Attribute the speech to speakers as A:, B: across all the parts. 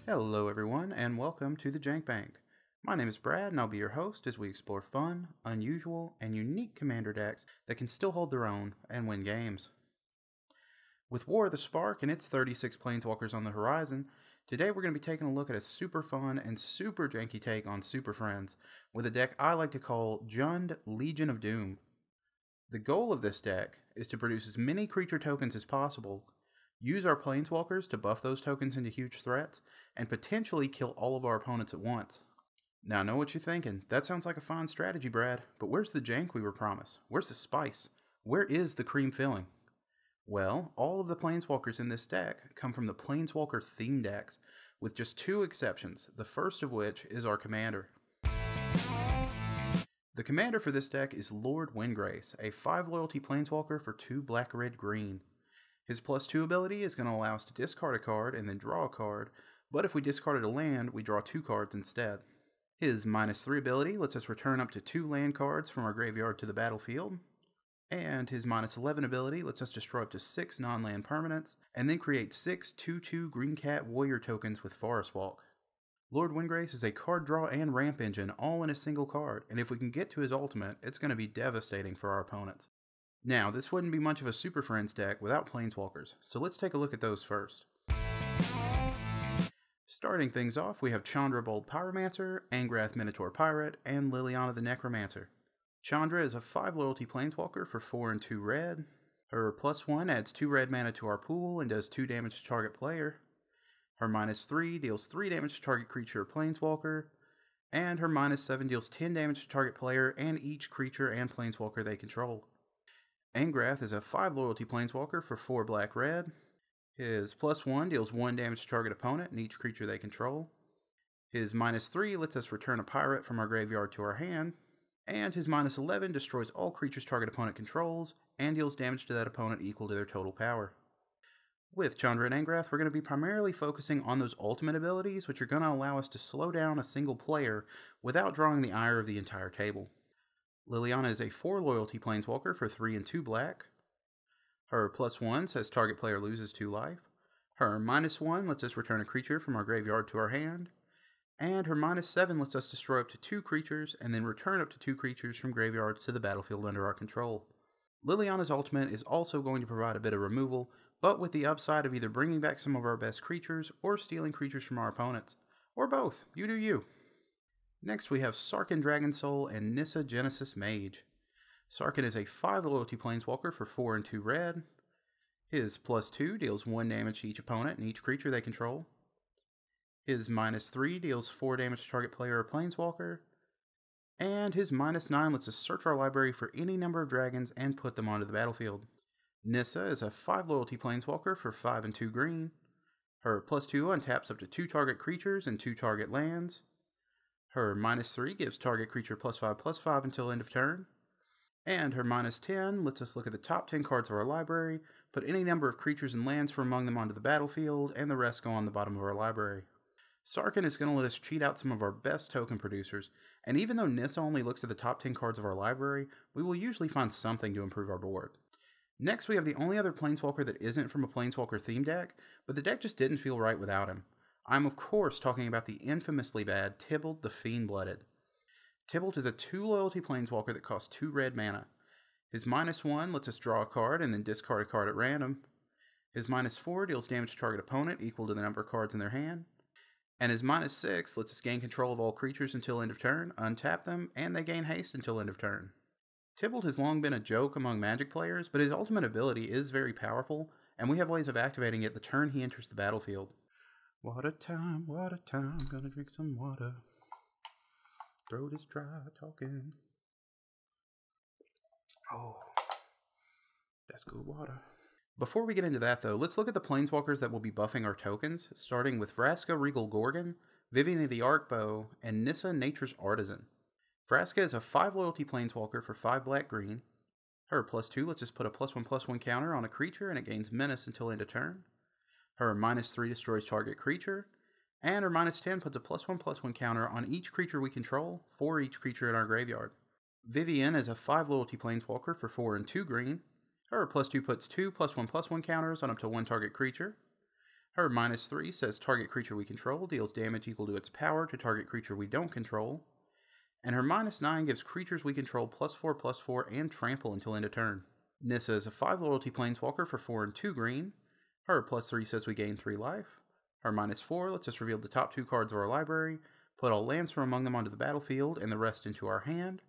A: Hello everyone, and welcome to the Jank Bank. My name is Brad, and I'll be your host as we explore fun, unusual, and unique commander decks that can still hold their own and win games. With War of the Spark and its 36 Planeswalkers on the horizon, today we're going to be taking a look at a super fun and super janky take on Super Friends, with a deck I like to call Jund Legion of Doom. The goal of this deck is to produce as many creature tokens as possible, use our Planeswalkers to buff those tokens into huge threats, and potentially kill all of our opponents at once. Now I know what you're thinking, that sounds like a fine strategy, Brad, but where's the jank we were promised? Where's the spice? Where is the cream filling? Well, all of the Planeswalkers in this deck come from the Planeswalker theme decks, with just two exceptions, the first of which is our commander. The commander for this deck is Lord Windgrace, a 5 loyalty Planeswalker for 2 black, red, green. His +2 ability is going to allow us to discard a card and then draw a card, but if we discarded a land, we draw 2 cards instead. His -3 ability lets us return up to 2 land cards from our graveyard to the battlefield, and his -11 ability lets us destroy up to 6 non-land permanents, and then create 6 2/2 Green Cat Warrior tokens with Forest Walk. Lord Windgrace is a card draw and ramp engine all in a single card, and if we can get to his ultimate, it's going to be devastating for our opponents. Now, this wouldn't be much of a Super Friends deck without Planeswalkers, so let's take a look at those first. Starting things off, we have Chandra Bold Pyromancer, Angrath Minotaur Pirate, and Liliana the Necromancer. Chandra is a 5 loyalty Planeswalker for 4 and 2 red. Her +1 adds 2 red mana to our pool and does 2 damage to target player. Her -3 deals 3 damage to target creature or Planeswalker, and her -7 deals 10 damage to target player and each creature and Planeswalker they control. Angrath is a 5 loyalty Planeswalker for 4 black red. His +1 deals 1 damage to target opponent and each creature they control. His -3 lets us return a pirate from our graveyard to our hand. And his -11 destroys all creatures target opponent controls and deals damage to that opponent equal to their total power. With Chandra and Angrath, we're going to be primarily focusing on those ultimate abilities, which are going to allow us to slow down a single player without drawing the ire of the entire table. Liliana is a 4 loyalty Planeswalker for 3 and 2 black. Her +1 says target player loses 2 life. Her -1 lets us return a creature from our graveyard to our hand. And her -7 lets us destroy up to 2 creatures and then return up to 2 creatures from graveyards to the battlefield under our control. Liliana's ultimate is also going to provide a bit of removal, but with the upside of either bringing back some of our best creatures or stealing creatures from our opponents. Or both. You do you. Next we have Sarkhan Dragonsoul and Nissa Genesis Mage. Sarkhan is a 5 loyalty Planeswalker for 4 and 2 red. His +2 deals 1 damage to each opponent and each creature they control. His -3 deals 4 damage to target player or Planeswalker. And his -9 lets us search our library for any number of dragons and put them onto the battlefield. Nissa is a 5 loyalty Planeswalker for 5 and 2 green. Her +2 untaps up to 2 target creatures and 2 target lands. Her -3 gives target creature +5/+5 until end of turn. And her -10 lets us look at the top 10 cards of our library, put any number of creatures and lands from among them onto the battlefield, and the rest go on the bottom of our library. Sarkhan is going to let us cheat out some of our best token producers, and even though Nissa only looks at the top 10 cards of our library, we will usually find something to improve our board. Next, we have the only other Planeswalker that isn't from a Planeswalker theme deck, but the deck just didn't feel right without him. I'm of course talking about the infamously bad Tibalt the Fiend-Blooded. Tibalt is a 2 loyalty Planeswalker that costs 2 red mana. His -1 lets us draw a card and then discard a card at random. His -4 deals damage to target opponent equal to the number of cards in their hand. And his -6 lets us gain control of all creatures until end of turn, untap them, and they gain haste until end of turn. Tibalt has long been a joke among Magic players, but his ultimate ability is very powerful, and we have ways of activating it the turn he enters the battlefield. What a time, gonna drink some water. Throat is dry talking. Oh, that's good water. Before we get into that though, let's look at the Planeswalkers that will be buffing our tokens, starting with Vraska Regal Gorgon, Vivian the Arcbow, and Nissa Nature's Artisan. Vraska is a 5 loyalty Planeswalker for 5 black green. Her +2 lets us put a +1/+1 counter on a creature and it gains menace until end of turn. Her -3 destroys target creature, and her -10 puts a +1/+1 counter on each creature we control for each creature in our graveyard. Vivian is a 5 loyalty Planeswalker for 4 and 2 green. Her +2 puts 2 +1/+1 counters on up to 1 target creature. Her -3 says target creature we control deals damage equal to its power to target creature we don't control. And her -9 gives creatures we control +4/+4 and trample until end of turn. Nissa is a 5 loyalty planeswalker for 4 and 2 green. Her +3 says we gain 3 life. Her -4 lets us reveal the top 2 cards of our library, put all lands from among them onto the battlefield, and the rest into our hand.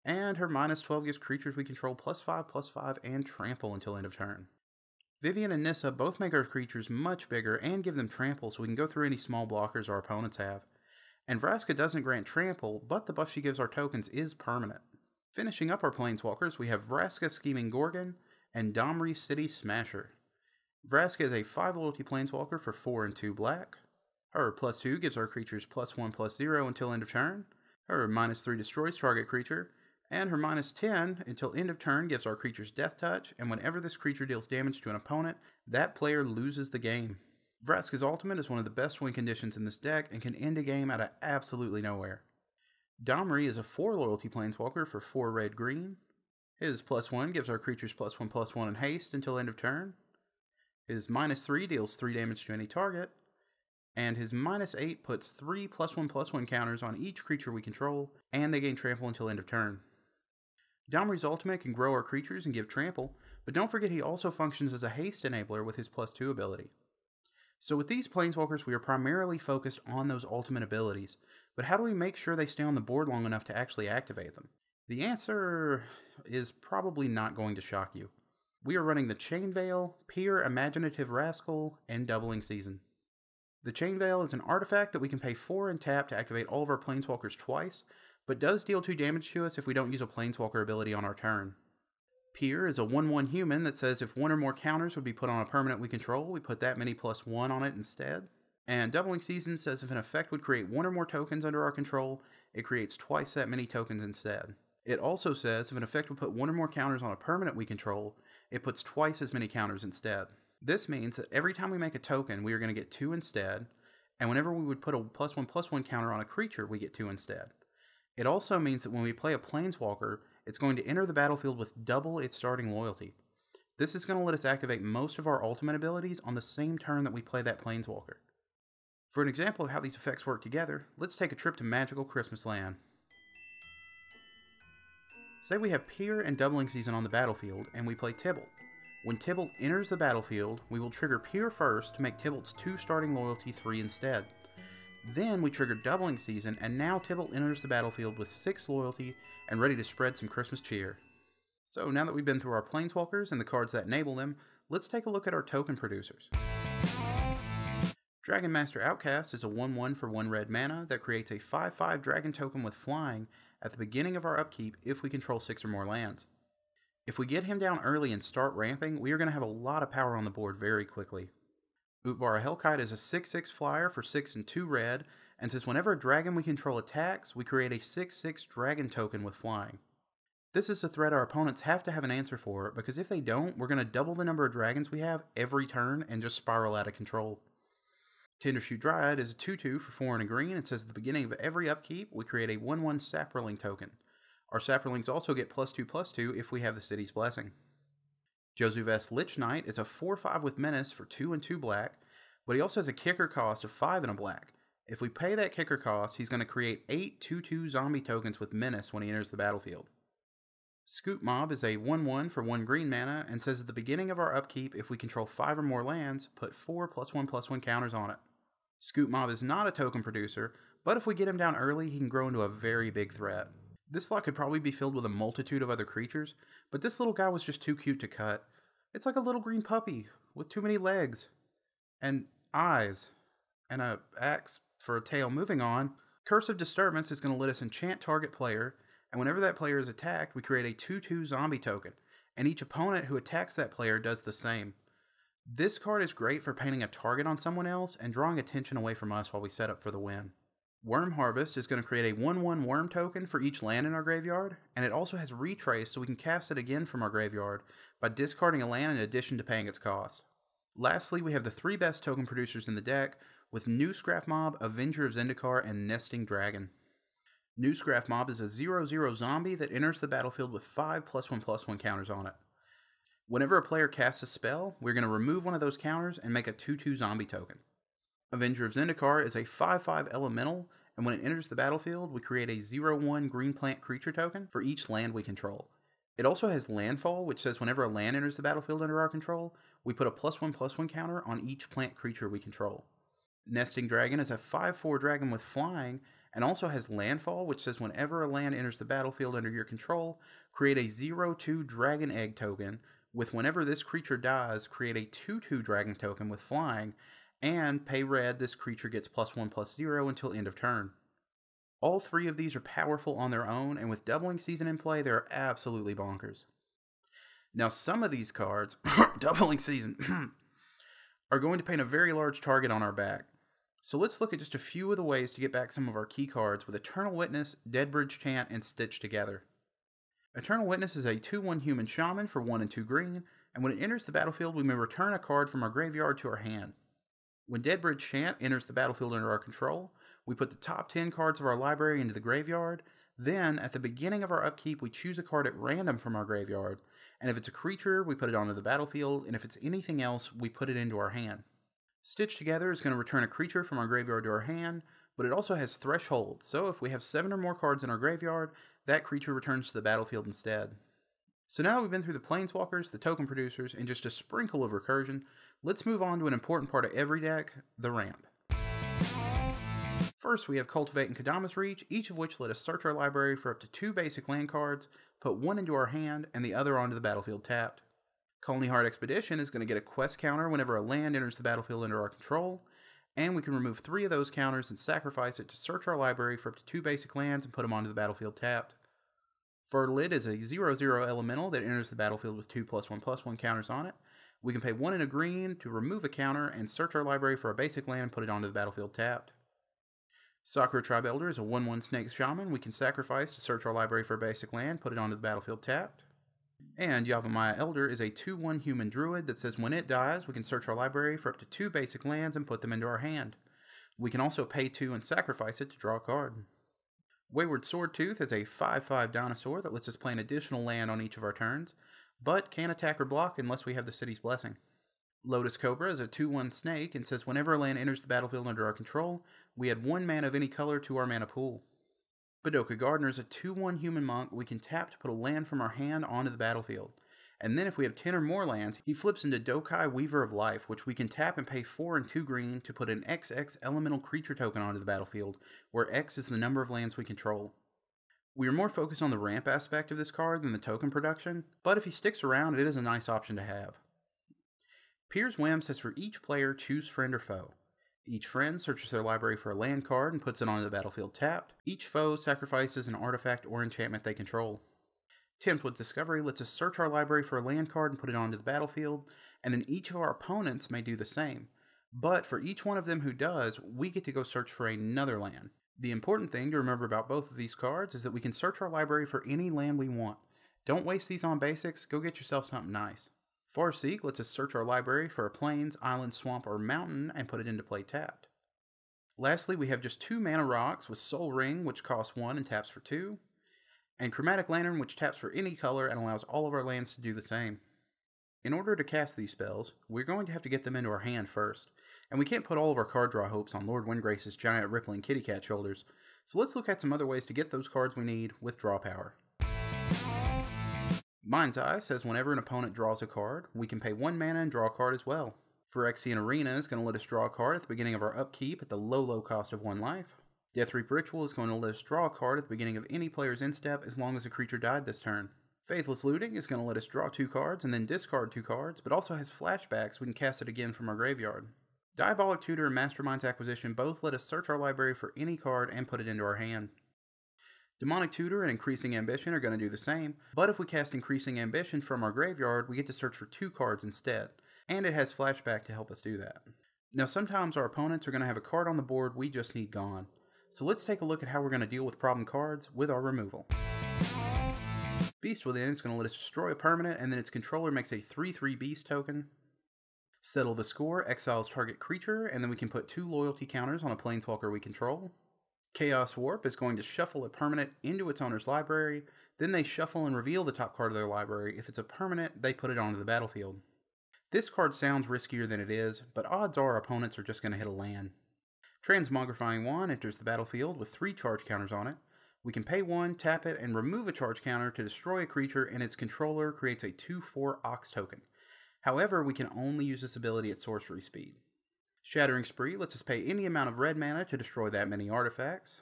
A: And her -12 gives creatures we control +5/+5 and trample until end of turn. Vivian and Nissa both make our creatures much bigger and give them trample so we can go through any small blockers our opponents have. And Vraska doesn't grant trample, but the buff she gives our tokens is permanent. Finishing up our planeswalkers, we have Vraska Scheming Gorgon and Domri City Smasher. Vraska is a 5 loyalty planeswalker for 4 and 2 black. Her +2 gives our creatures +1/+0 until end of turn. Her -3 destroys target creature. And her -10 until end of turn gives our creatures Death Touch, and whenever this creature deals damage to an opponent, that player loses the game. Vraska's ultimate is one of the best win conditions in this deck and can end a game out of absolutely nowhere. Domri is a 4 loyalty planeswalker for 4 red-green. His +1 gives our creatures +1/+1 and haste until end of turn. His -3 deals 3 damage to any target. And his -8 puts 3 +1/+1 counters on each creature we control, and they gain trample until end of turn. Domri's ultimate can grow our creatures and give trample, but don't forget he also functions as a haste enabler with his +2 ability. So with these planeswalkers, we are primarily focused on those ultimate abilities, but how do we make sure they stay on the board long enough to actually activate them? The answer is probably not going to shock you. We are running the Chain Veil, Peer Imaginative Rascal, and Doubling Season. The Chain Veil is an artifact that we can pay 4 and tap to activate all of our planeswalkers twice, but does deal 2 damage to us if we don't use a planeswalker ability on our turn. Peer is a 1/1 human that says if 1 or more counters would be put on a permanent we control, we put that many +1 on it instead. And Doubling Season says if an effect would create 1 or more tokens under our control, it creates twice that many tokens instead. It also says if an effect would put 1 or more counters on a permanent we control, it puts twice as many counters instead. This means that every time we make a token, we are going to get 2 instead, and whenever we would put a +1/+1 counter on a creature, we get 2 instead. It also means that when we play a planeswalker, it's going to enter the battlefield with double its starting loyalty. This is going to let us activate most of our ultimate abilities on the same turn that we play that planeswalker. For an example of how these effects work together, let's take a trip to Magical Christmas Land. Say we have Peer and Doubling Season on the battlefield, and we play Tibalt. When Tibalt enters the battlefield, we will trigger Peer first to make Tibalt's 2 starting loyalty 3 instead. Then we trigger Doubling Season, and now Tibalt enters the battlefield with 6 loyalty and ready to spread some Christmas cheer. So now that we've been through our planeswalkers and the cards that enable them, let's take a look at our token producers. Dragon Master Outcast is a 1/1 for 1 red mana that creates a 5/5 dragon token with flying at the beginning of our upkeep if we control 6 or more lands. If we get him down early and start ramping, we are going to have a lot of power on the board very quickly. Utvara Hellkite is a 6/6 flyer for 6 and 2 red, and says whenever a dragon we control attacks, we create a 6/6 dragon token with flying. This is a threat our opponents have to have an answer for, because if they don't, we're going to double the number of dragons we have every turn and just spiral out of control. Tendershoot Dryad is a 2/2 for 4 and a green, and says at the beginning of every upkeep, we create a 1/1 Saproling token. Our Saprolings also get +2/+2 if we have the City's Blessing. Josuvest Lich Knight is a 4/5 with Menace for 2 and 2 black, but he also has a kicker cost of 5 and a black. If we pay that kicker cost, he's going to create 8 2/2 zombie tokens with Menace when he enters the battlefield. Scoop Mob is a 1/1 for 1 green mana, and says at the beginning of our upkeep, if we control 5 or more lands, put 4 +1/+1 counters on it. Scoop Mob is not a token producer, but if we get him down early, he can grow into a very big threat. This slot could probably be filled with a multitude of other creatures, but this little guy was just too cute to cut. It's like a little green puppy with too many legs and eyes and a axe for a tail. Moving on, Curse of Disturbance is going to let us enchant target player, and whenever that player is attacked, we create a 2/2 zombie token, and each opponent who attacks that player does the same. This card is great for painting a target on someone else and drawing attention away from us while we set up for the win. Worm Harvest is going to create a 1/1 worm token for each land in our graveyard, and it also has Retrace so we can cast it again from our graveyard by discarding a land in addition to paying its cost. Lastly, we have the 3 best token producers in the deck, with Newscraft Mob, Avenger of Zendikar, and Nesting Dragon. Newscraft Mob is a 0/0 zombie that enters the battlefield with 5 +1/+1 counters on it. Whenever a player casts a spell, we're going to remove one of those counters and make a 2/2 zombie token. Avenger of Zendikar is a 5/5 elemental, and when it enters the battlefield, we create a 0/1 green plant creature token for each land we control. It also has landfall, which says whenever a land enters the battlefield under our control, we put a +1/+1 counter on each plant creature we control. Nesting Dragon is a 5/4 dragon with flying, and also has landfall, which says whenever a land enters the battlefield under your control, create a 0/2 dragon egg token, with whenever this creature dies, create a 2/2 dragon token with flying, and pay red, this creature gets +1/+0 until end of turn. All three of these are powerful on their own, and with Doubling Season in play, they're absolutely bonkers. Now, some of these cards, Doubling Season, are going to paint a very large target on our back. So let's look at just a few of the ways to get back some of our key cards with Eternal Witness, Deadbridge Chant, and Stitch Together. Eternal Witness is a 2/1 human shaman for 1 and 2 green, and when it enters the battlefield, we may return a card from our graveyard to our hand. When Deadbridge Chant enters the battlefield under our control, we put the top 10 cards of our library into the graveyard. Then, at the beginning of our upkeep, we choose a card at random from our graveyard, and if it's a creature, we put it onto the battlefield, and if it's anything else, we put it into our hand. Stitch Together is going to return a creature from our graveyard to our hand, but it also has Threshold, so if we have 7 or more cards in our graveyard, that creature returns to the battlefield instead. So now that we've been through the Planeswalkers, the token producers, and just a sprinkle of recursion, let's move on to an important part of every deck, the ramp. First, we have Cultivate and Kadama's Reach, each of which let us search our library for up to 2 basic land cards, put one into our hand, and the other onto the battlefield tapped. Colony Heart Expedition is going to get a quest counter whenever a land enters the battlefield under our control, and we can remove 3 of those counters and sacrifice it to search our library for up to 2 basic lands and put them onto the battlefield tapped. Fertilid is a 0/0 elemental that enters the battlefield with 2 +1/+1 counters on it. We can pay 1 and a green to remove a counter and search our library for a basic land and put it onto the battlefield tapped. Sakura Tribe Elder is a 1/1 snake shaman we can sacrifice to search our library for a basic land, put it onto the battlefield tapped. And Yavimaya Elder is a 2/1 human druid that says when it dies, we can search our library for up to 2 basic lands and put them into our hand. We can also pay 2 and sacrifice it to draw a card. Wayward Swordtooth is a 5/5 dinosaur that lets us play an additional land on each of our turns, but can't attack or block unless we have the city's blessing. Lotus Cobra is a 2/1 snake and says whenever a land enters the battlefield under our control, we add 1 mana of any color to our mana pool. Badoka Gardener is a 2/1 human monk we can tap to put a land from our hand onto the battlefield. And then if we have 10 or more lands, he flips into Dokai Weaver of Life, which we can tap and pay 4 and 2 green to put an XX elemental creature token onto the battlefield, where X is the number of lands we control. We are more focused on the ramp aspect of this card than the token production, but if he sticks around, it is a nice option to have. Pier's Whim says for each player, choose friend or foe. Each friend searches their library for a land card and puts it onto the battlefield tapped. Each foe sacrifices an artifact or enchantment they control. Tempt with Discovery lets us search our library for a land card and put it onto the battlefield, and then each of our opponents may do the same. But for each one of them who does, we get to go search for another land. The important thing to remember about both of these cards is that we can search our library for any land we want. Don't waste these on basics, go get yourself something nice. Farseek lets us search our library for a plains, island, swamp, or mountain and put it into play tapped. Lastly, we have just 2 mana rocks with Soul Ring, which costs 1 and taps for 2, and Chromatic Lantern, which taps for any color and allows all of our lands to do the same. In order to cast these spells, we're going to have to get them into our hand first, and we can't put all of our card draw hopes on Lord Windgrace's giant rippling kitty cat shoulders, so let's look at some other ways to get those cards we need with draw power. Mind's Eye says whenever an opponent draws a card, we can pay 1 mana and draw a card as well. Phyrexian Arena is going to let us draw a card at the beginning of our upkeep at the low cost of 1 life. Deathreap Ritual is going to let us draw a card at the beginning of any player's instep as long as a creature died this turn. Faithless Looting is going to let us draw 2 cards and then discard 2 cards, but also has flashbacks, we can cast it again from our graveyard. Diabolic Tutor and Mastermind's Acquisition both let us search our library for any card and put it into our hand. Demonic Tutor and Increasing Ambition are going to do the same, but if we cast Increasing Ambition from our graveyard, we get to search for 2 cards instead, and it has flashback to help us do that. Now sometimes our opponents are going to have a card on the board we just need gone, so let's take a look at how we're going to deal with problem cards with our removal. Beast Within is going to let us destroy a permanent, and then its controller makes a 3/3 beast token. Settle the Score exiles target creature, and then we can put 2 loyalty counters on a planeswalker we control. Chaos Warp is going to shuffle a permanent into its owner's library, Then they shuffle and reveal the top card of their library. If it's a permanent, they put it onto the battlefield. This card sounds riskier than it is, but odds are opponents are just going to hit a land. Transmogrifying Wand enters the battlefield with 3 charge counters on it. We can pay 1, tap it, and remove a charge counter to destroy a creature, and its controller creates a 2/4 Ox token. However, we can only use this ability at sorcery speed. Shattering Spree lets us pay any amount of red mana to destroy that many artifacts.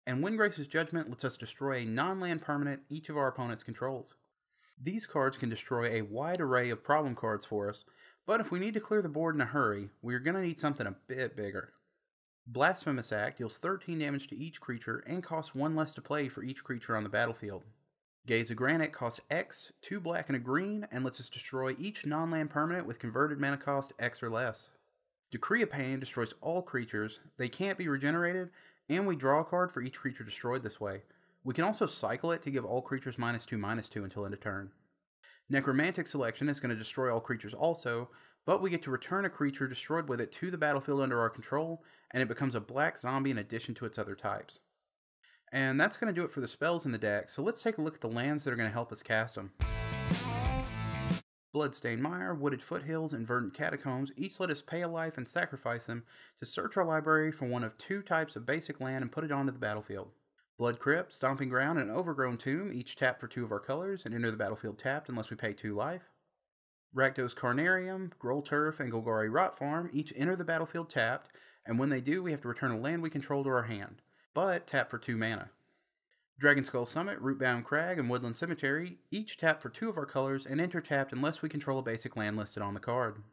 A: And Windgrace's Judgment lets us destroy a non-land permanent each of our opponents controls. These cards can destroy a wide array of problem cards for us, but if we need to clear the board in a hurry, we're going to need something a bit bigger. Blasphemous Act deals 13 damage to each creature and costs 1 less to play for each creature on the battlefield. Gaze of Granite costs X, 2 black and a green, and lets us destroy each non-land permanent with converted mana cost X or less. Decree of Pain destroys all creatures, they can't be regenerated, and we draw a card for each creature destroyed this way. We can also cycle it to give all creatures -2/-2 until end of turn. Necromantic Selection is going to destroy all creatures also, but we get to return a creature destroyed with it to the battlefield under our control, and it becomes a black zombie in addition to its other types. And that's going to do it for the spells in the deck, so let's take a look at the lands that are going to help us cast them. Bloodstained Mire, Wooded Foothills, and Verdant Catacombs each let us pay a life and sacrifice them to search our library for one of 2 types of basic land and put it onto the battlefield. Blood Crypt, Stomping Ground, and Overgrown Tomb each tap for 2 of our colors and enter the battlefield tapped unless we pay 2 life. Rakdos Carnarium, Groll Turf, and Golgari Rot Farm each enter the battlefield tapped, and when they do, we have to return a land we control to our hand, but tap for 2 mana. Dragonskull Summit, Rootbound Crag, and Woodland Cemetery each tap for 2 of our colors and enter tapped unless we control a basic land listed on the card.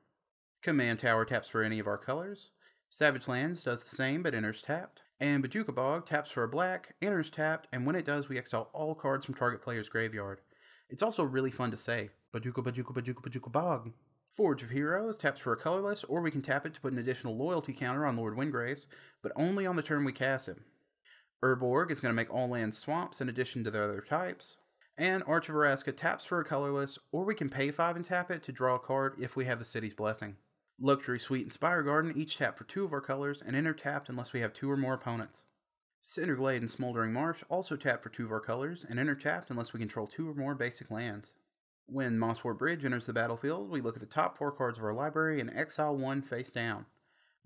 A: Command Tower taps for any of our colors. Savage Lands does the same but enters tapped. And Bajuka Bog taps for a black, enters tapped, and when it does, we exile all cards from target player's graveyard. It's also really fun to say, Bajuka Bajuka Bajuka Bajuka Bog. Forge of Heroes taps for a colorless, or we can tap it to put an additional loyalty counter on Lord Windgrace, but only on the turn we cast him. Urborg is going to make all lands swamps in addition to their other types. And Arch of Araska taps for a colorless, or we can pay 5 and tap it to draw a card if we have the City's Blessing. Luxury Suite and Spire Garden each tap for 2 of our colors and enter tapped unless we have 2 or more opponents. Cinderglade and Smoldering Marsh also tap for 2 of our colors and enter tapped unless we control 2 or more basic lands. When Mosswort Bridge enters the battlefield, we look at the top 4 cards of our library and exile 1 face down.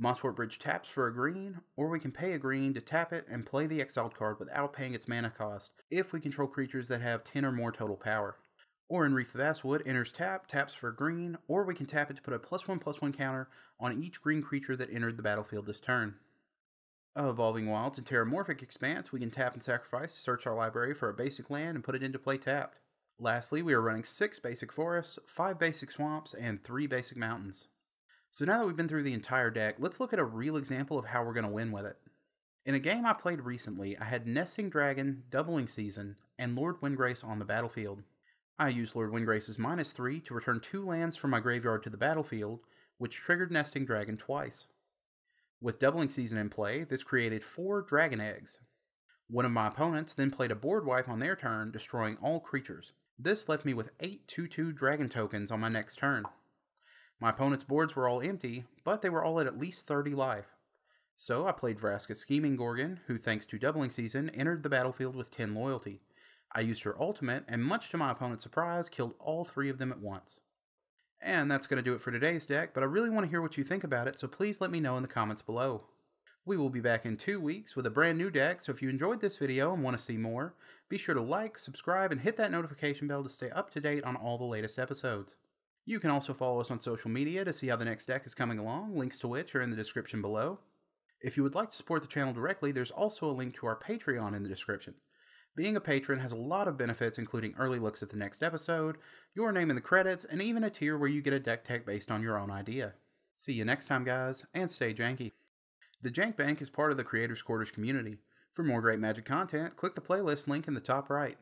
A: Mosswort Bridge taps for a green, or we can pay a green to tap it and play the exiled card without paying its mana cost if we control creatures that have 10 or more total power. Or in Wreath of Vastwood, enters taps for green, or we can tap it to put a +1/+1 counter on each green creature that entered the battlefield this turn. Evolving Wilds and Terramorphic Expanse, we can tap and sacrifice to search our library for a basic land and put it into play tapped. Lastly, we are running 6 basic forests, 5 basic swamps, and 3 basic mountains. So now that we've been through the entire deck, let's look at a real example of how we're going to win with it. In a game I played recently, I had Nesting Dragon, Doubling Season, and Lord Windgrace on the battlefield. I used Lord Windgrace's -3 to return 2 lands from my graveyard to the battlefield, which triggered Nesting Dragon twice. With Doubling Season in play, this created 4 Dragon Eggs. One of my opponents then played a board wipe on their turn, destroying all creatures. This left me with 8 2/2 Dragon tokens on my next turn. My opponent's boards were all empty, but they were all at least 30 life. So I played Vraska's Scheming Gorgon, who thanks to Doubling Season, entered the battlefield with 10 loyalty. I used her ultimate, and much to my opponent's surprise, killed all 3 of them at once. And that's going to do it for today's deck, but I really want to hear what you think about it, so please let me know in the comments below. We will be back in 2 weeks with a brand new deck, so if you enjoyed this video and want to see more, be sure to like, subscribe, and hit that notification bell to stay up to date on all the latest episodes. You can also follow us on social media to see how the next deck is coming along, links to which are in the description below. If you would like to support the channel directly, there's also a link to our Patreon in the description. Being a patron has a lot of benefits, including early looks at the next episode, your name in the credits, and even a tier where you get a deck tech based on your own idea. See you next time, guys, and stay janky. The Jank Bank is part of the Creators Quarters community. For more great Magic content, click the playlist link in the top right.